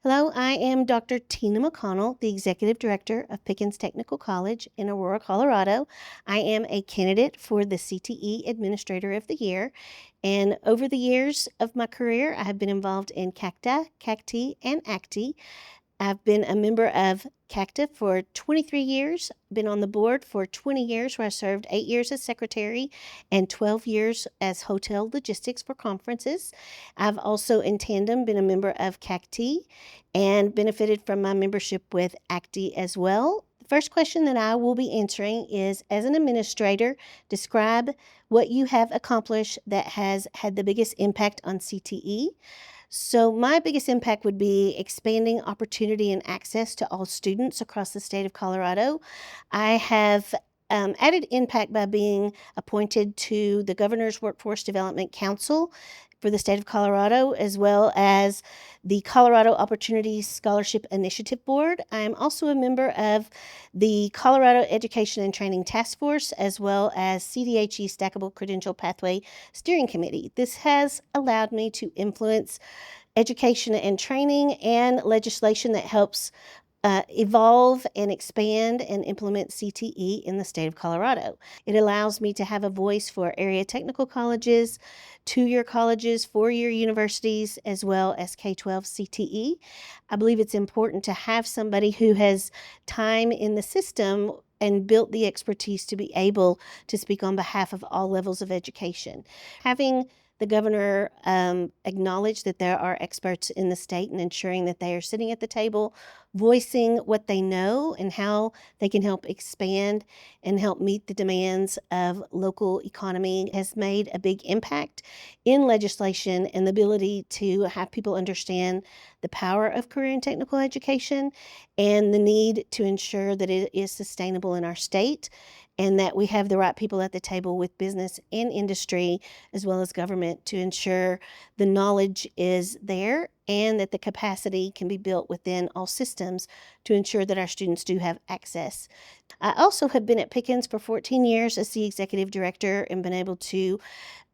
Hello, I am Dr. Teina McConnell, the Executive Director of Pickens Technical College in Aurora, Colorado. I am a candidate for the CTE Administrator of the Year, and over the years of my career, I have been involved in CACTE, CACTE, and ACTE. I've been a member of CACTE for 23 years, been on the board for 20 years, where I served 8 years as secretary and 12 years as hotel logistics for conferences. I've also, in tandem, been a member of CACTE and benefited from my membership with ACTE as well. The first question that I will be answering is, as an administrator, describe what you have accomplished that has had the biggest impact on CTE. So my biggest impact would be expanding opportunity and access to all students across the state of Colorado. I have added impact by being appointed to the Governor's Workforce Development Council for the state of Colorado, as well as the Colorado Opportunity Scholarship Initiative Board. I am also a member of the Colorado Education and Training Task Force, as well as CDHE Stackable Credential Pathway Steering Committee. This has allowed me to influence education and training and legislation that helps evolve and expand and implement CTE in the state of Colorado. It allows me to have a voice for area technical colleges, 2-year colleges, 4-year universities, as well as K-12 CTE. I believe it's important to have somebody who has time in the system and built the expertise to be able to speak on behalf of all levels of education. Having the governor acknowledge that there are experts in the state and ensuring that they are sitting at the table, voicing what they know and how they can help expand and help meet the demands of local economy has made a big impact in legislation and the ability to have people understand the power of career and technical education and the need to ensure that it is sustainable in our state and that we have the right people at the table with business and industry as well as government to ensure the knowledge is there and that the capacity can be built within all systems to ensure that our students do have access. I also have been at Pickens for 14 years as the executive director and been able to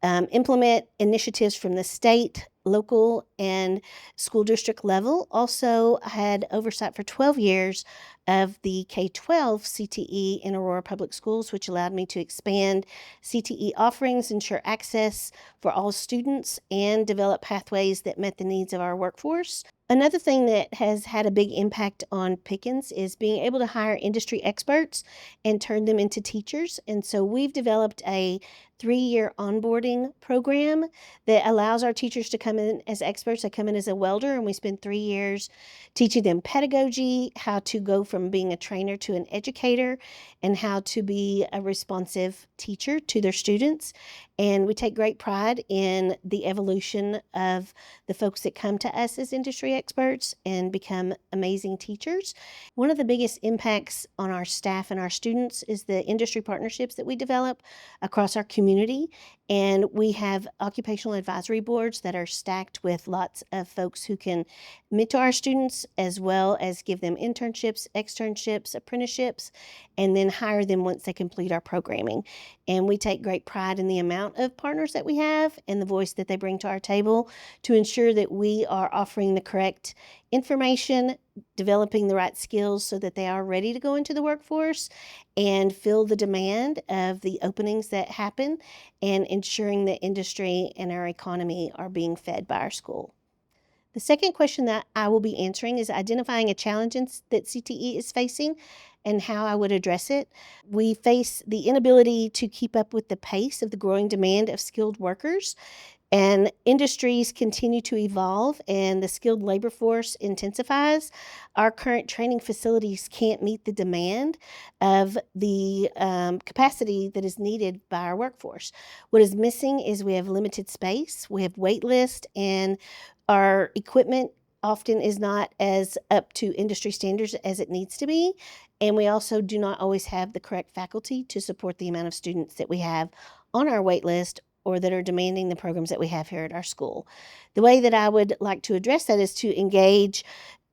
implement initiatives from the state, local, and school district level. Also had oversight for 12 years of the K-12 CTE in Aurora Public Schools, which allowed me to expand CTE offerings, ensure access for all students, and develop pathways that met the needs of our workforce. Another thing that has had a big impact on Pickens is being able to hire industry experts and turn them into teachers. And so we've developed a 3-year onboarding program that allows our teachers to come in as experts. They come in as a welder, and we spend 3 years teaching them pedagogy, how to go from being a trainer to an educator, and how to be a responsive teacher to their students. And we take great pride in the evolution of the folks that come to us as industry experts and become amazing teachers. One of the biggest impacts on our staff and our students is the industry partnerships that we develop across our community. And we have occupational advisory boards that are stacked with lots of folks who can mentor our students as well as give them internships, externships, apprenticeships, and then hire them once they complete our programming. And we take great pride in the amount of partners that we have and the voice that they bring to our table to ensure that we are offering the correct information, developing the right skills so that they are ready to go into the workforce and fill the demand of the openings that happen and ensuring that industry and our economy are being fed by our school. The second question that I will be answering is identifying a challenge that CTE is facing and how I would address it. We face the inability to keep up with the pace of the growing demand of skilled workers, and industries continue to evolve and the skilled labor force intensifies. Our current training facilities can't meet the demand of the capacity that is needed by our workforce. What is missing is we have limited space, we have wait lists, and our equipment often is not as up to industry standards as it needs to be. And we also do not always have the correct faculty to support the amount of students that we have on our wait list or that are demanding the programs that we have here at our school. The way that I would like to address that is to engage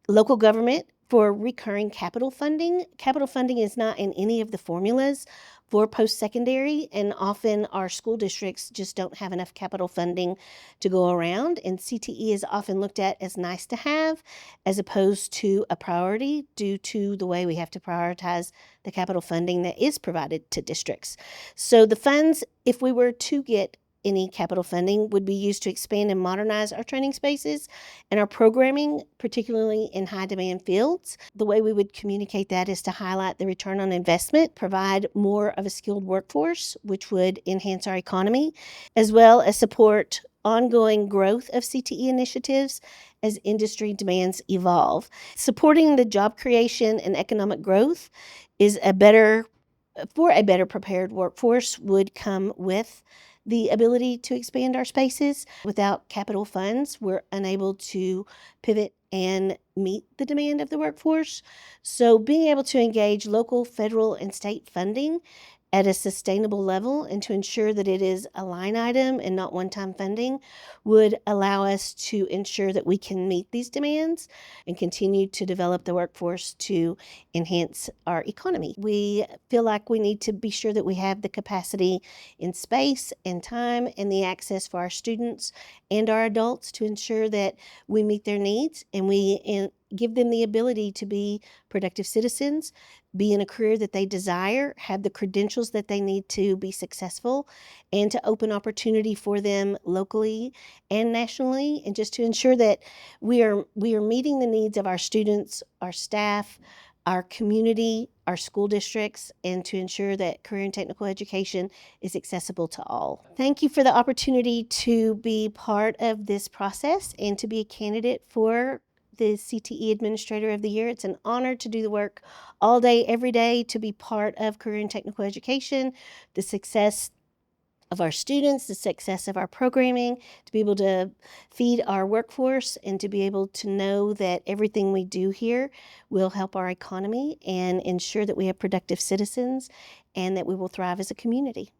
local government for recurring capital funding. Capital funding is not in any of the formulas for post-secondary, and often our school districts just don't have enough capital funding to go around, and CTE is often looked at as nice to have as opposed to a priority due to the way we have to prioritize the capital funding that is provided to districts. So the funds, if we were to get any capital funding, would be used to expand and modernize our training spaces and our programming, particularly in high demand fields. The way we would communicate that is to highlight the return on investment, provide more of a skilled workforce, which would enhance our economy, as well as support ongoing growth of CTE initiatives as industry demands evolve. Supporting the job creation and economic growth is a better prepared workforce would come with the ability to expand our spaces. Without capital funds, we're unable to pivot and meet the demand of the workforce. So being able to engage local, federal, and state funding at a sustainable level and to ensure that it is a line item and not one-time funding would allow us to ensure that we can meet these demands and continue to develop the workforce to enhance our economy. We feel like we need to be sure that we have the capacity in space and time and the access for our students and our adults to ensure that we meet their needs and we give them the ability to be productive citizens, be in a career that they desire, have the credentials that they need to be successful, and to open opportunity for them locally and nationally, and just to ensure that we are meeting the needs of our students, our staff, our community, our school districts, and to ensure that career and technical education is accessible to all. Thank you for the opportunity to be part of this process and to be a candidate for the CTE Administrator of the Year. It's an honor to do the work all day, every day, to be part of career and technical education, the success of our students, the success of our programming, to be able to feed our workforce, and to be able to know that everything we do here will help our economy and ensure that we have productive citizens and that we will thrive as a community.